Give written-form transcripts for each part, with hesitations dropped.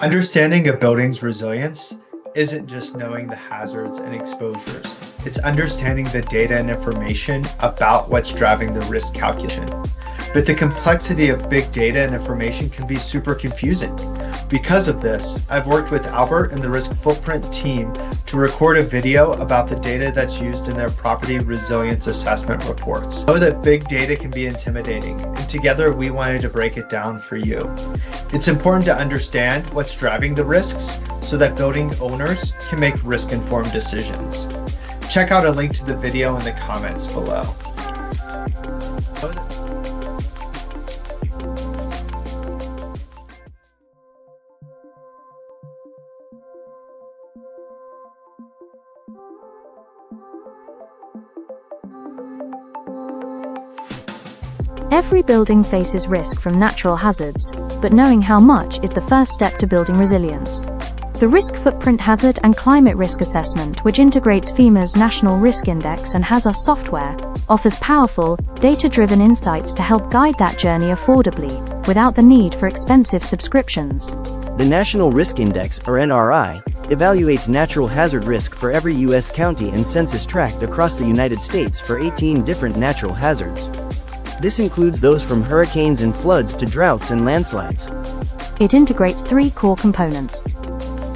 Understanding a building's resilience isn't just knowing the hazards and exposures. It's understanding the data and information about what's driving the risk calculation. But the complexity of big data and information can be super confusing. Because of this, I've worked with Albert and the RiskFootprint team to record a video about the data that's used in their Property Resilience Assessment reports. I know that big data can be intimidating, and together we wanted to break it down for you. It's important to understand what's driving the risks so that building owners can make risk-informed decisions. Check out a link to the video in the comments below. Every building faces risk from natural hazards, but knowing how much is the first step to building resilience. The RiskFootprint Hazard and Climate Risk Assessment, which integrates FEMA's National Risk Index and Hazus software, offers powerful, data-driven insights to help guide that journey affordably, without the need for expensive subscriptions. The National Risk Index, or NRI, evaluates natural hazard risk for every U.S. county and census tract across the United States for 18 different natural hazards. This includes those from hurricanes and floods to droughts and landslides. It integrates three core components: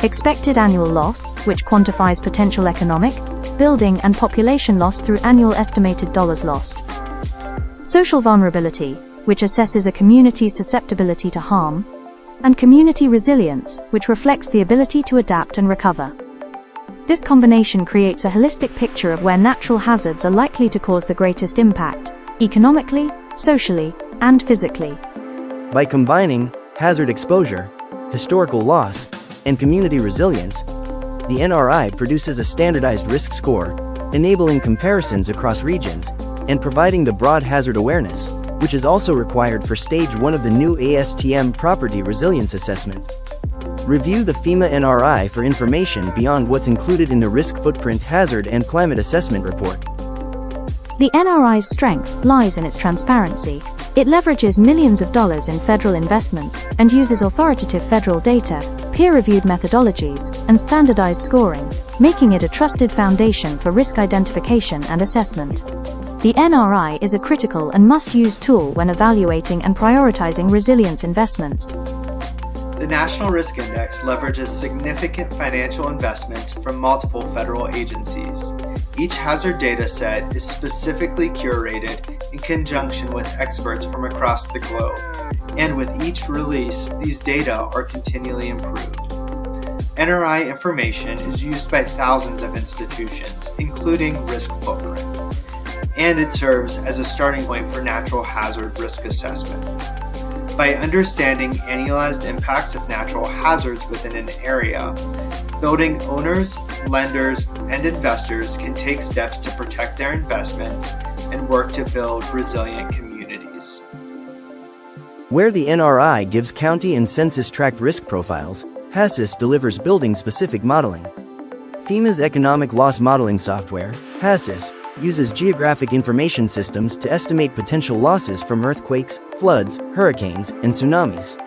expected annual loss, which quantifies potential economic, building and population loss through annual estimated dollars lost; social vulnerability, which assesses a community's susceptibility to harm; and community resilience, which reflects the ability to adapt and recover. This combination creates a holistic picture of where natural hazards are likely to cause the greatest impact, economically, socially, and physically. By combining hazard exposure, historical loss, and community resilience, the NRI produces a standardized risk score, enabling comparisons across regions, and providing the broad hazard awareness, which is also required for Stage 1 of the new ASTM Property Resilience Assessment. Review the FEMA NRI for information beyond what's included in the RiskFootprint Hazard and Climate Assessment Report. The NRI's strength lies in its transparency. It leverages millions of dollars in federal investments and uses authoritative federal data, peer-reviewed methodologies, and standardized scoring, making it a trusted foundation for risk identification and assessment. The NRI is a critical and must-use tool when evaluating and prioritizing resilience investments. The National Risk Index leverages significant financial investments from multiple federal agencies. Each hazard data set is specifically curated in conjunction with experts from across the globe, and with each release, these data are continually improved. NRI information is used by thousands of institutions, including RiskFootprint, and it serves as a starting point for natural hazard risk assessment. By understanding annualized impacts of natural hazards within an area, building owners, lenders, and investors can take steps to protect their investments and work to build resilient communities. Where the NRI gives county and census tract risk profiles, Hazus delivers building-specific modeling. FEMA's economic loss modeling software, Hazus, uses geographic information systems to estimate potential losses from earthquakes, floods, hurricanes, and tsunamis.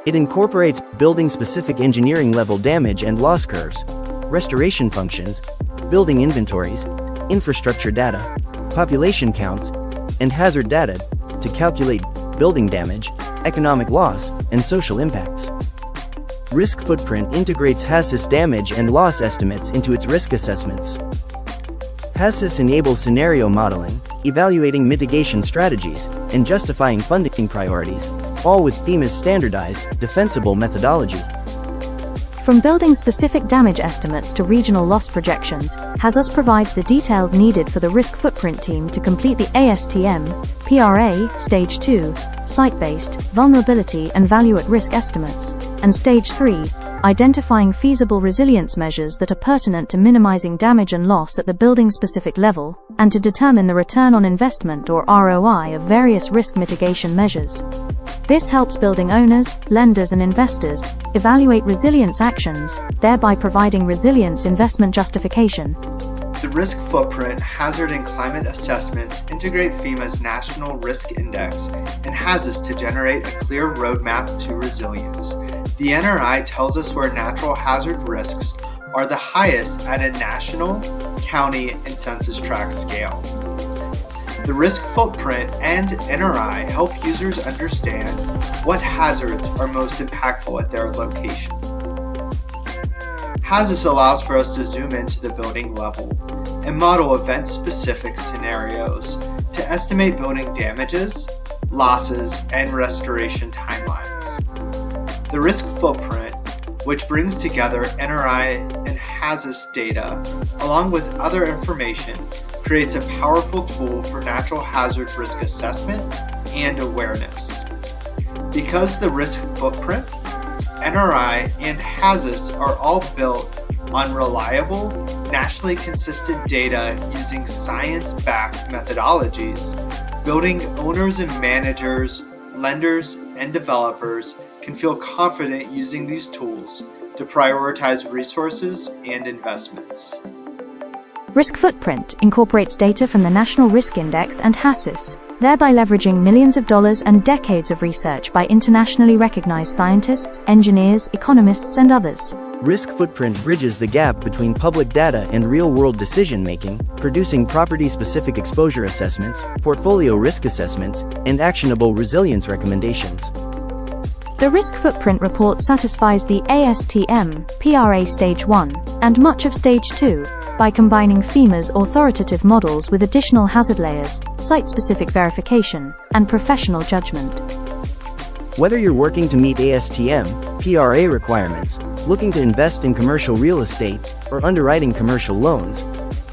It incorporates building-specific engineering-level damage and loss curves, restoration functions, building inventories, infrastructure data, population counts, and hazard data to calculate building damage, economic loss, and social impacts. RiskFootprint integrates Hazus damage and loss estimates into its risk assessments. Hazus enables scenario modeling, evaluating mitigation strategies, and justifying funding priorities, all with FEMA's standardized, defensible methodology. From building-specific damage estimates to regional loss projections, Hazus provides the details needed for the RiskFootprint team to complete the ASTM, PRA, Stage 2, site-based, vulnerability and value-at-risk estimates, and Stage 3, identifying feasible resilience measures that are pertinent to minimizing damage and loss at the building-specific level, and to determine the return on investment or ROI of various risk mitigation measures. This helps building owners, lenders and investors evaluate resilience actions, thereby providing resilience investment justification. The RiskFootprint Hazard and Climate Assessments integrate FEMA's National Risk Index and Hazus to generate a clear roadmap to resilience. The NRI tells us where natural hazard risks are the highest at a national, county, and census tract scale. The risk footprint and NRI help users understand what hazards are most impactful at their location. Hazus allows for us to zoom into the building level and model event-specific scenarios to estimate building damages, losses, and restoration timelines. The risk footprint, which brings together NRI and Hazus data along with other information, creates a powerful tool for natural hazard risk assessment and awareness. Because the risk footprint, NRI, and Hazus are all built on reliable, nationally consistent data using science-backed methodologies, building owners and managers, lenders, and developers can feel confident using these tools to prioritize resources and investments. RiskFootprint incorporates data from the National Risk Index and Hazus, thereby leveraging millions of dollars and decades of research by internationally recognized scientists, engineers, economists, and others. RiskFootprint bridges the gap between public data and real-world decision-making, producing property-specific exposure assessments, portfolio risk assessments, and actionable resilience recommendations. The Risk Footprint report satisfies the ASTM PRA Stage 1 and much of Stage 2 by combining FEMA's authoritative models with additional hazard layers, site-specific verification, and professional judgment. Whether you're working to meet ASTM PRA requirements, looking to invest in commercial real estate, or underwriting commercial loans,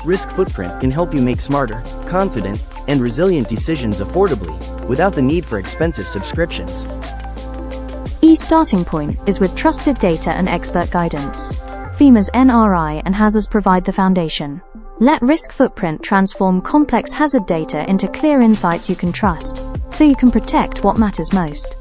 RiskFootprint can help you make smarter, confident, and resilient decisions affordably without the need for expensive subscriptions. Starting point is with trusted data and expert guidance. FEMA's NRI and Hazus provide the foundation. Let RiskFootprint transform complex hazard data into clear insights you can trust, so you can protect what matters most.